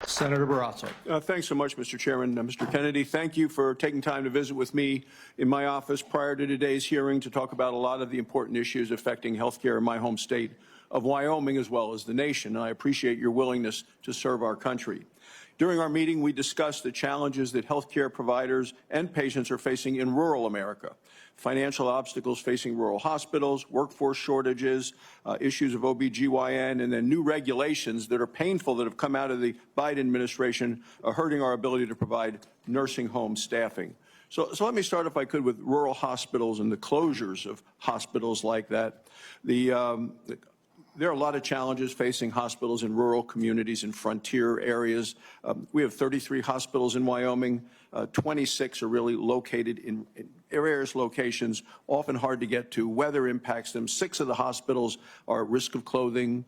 Senator Barrasso. Thanks so much, Mr. Chairman. Mr. Kennedy, thank you for taking time to visit with me in my office prior to today's hearing to talk about a lot of the important issues affecting health care in my home state of Wyoming as well as the nation. And I appreciate your willingness to serve our country. During our meeting, we discussed the challenges that health care providers and patients are facing in rural America. Financial obstacles facing rural hospitals, workforce shortages, issues of OBGYN, and then new regulations that are painful that have come out of the Biden administration are hurting our ability to provide nursing home staffing. So let me start, if I could, with rural hospitals and the closures of hospitals like that. There are a lot of challenges facing hospitals in rural communities and frontier areas. We have 33 hospitals in Wyoming. 26 are really located in various locations, often hard to get to. Weather impacts them. 6 of the hospitals are at risk of closing.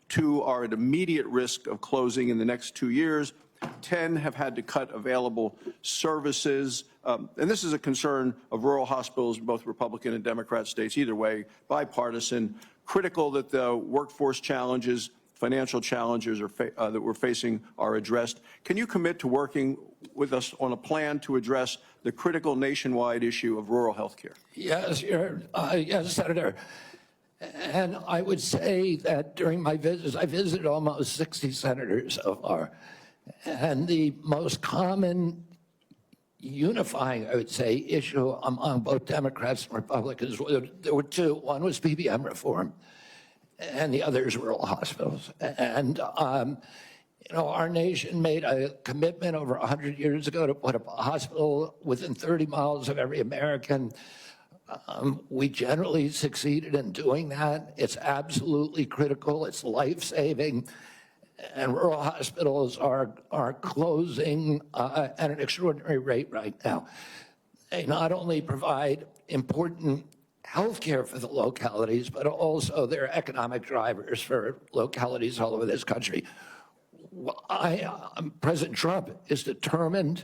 2 are at immediate risk of closing in the next 2 years. 10 have had to cut available services. And this is a concern of rural hospitals in both Republican and Democrat states, either way, bipartisan. Critical that the workforce challenges, financial challenges that we're facing are addressed. Can you commit to working with us on a plan to address the critical nationwide issue of rural health care? Yes, yes, Senator. And I would say that during my visits, I visited almost 60 senators so far. And the most common unifying, I would say, issue among both Democrats and Republicans, there were 2. One was PBM reform, and the other is rural hospitals. And, you know, our nation made a commitment over 100 years ago to put a hospital within 30 miles of every American. We generally succeeded in doing that. It's absolutely critical. It's life-saving. And rural hospitals are closing at an extraordinary rate right now. They not only provide important health care for the localities, but also they're economic drivers for localities all over this country. President Trump is determined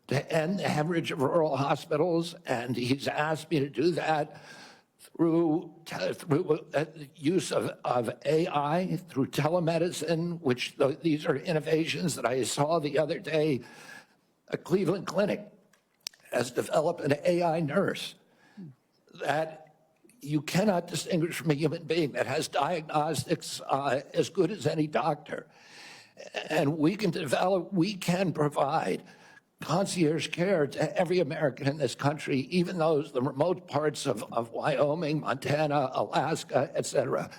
to end the hemorrhage of rural hospitals, and he's asked me to do that through use of AI, through telemedicine, which these are innovations that I saw the other day. A Cleveland clinic has developed an AI nurse that you cannot distinguish from a human being, that has diagnostics as good as any doctor. And we can provide concierge care to every American in this country, even those the remote parts of Wyoming, Montana, Alaska, et cetera.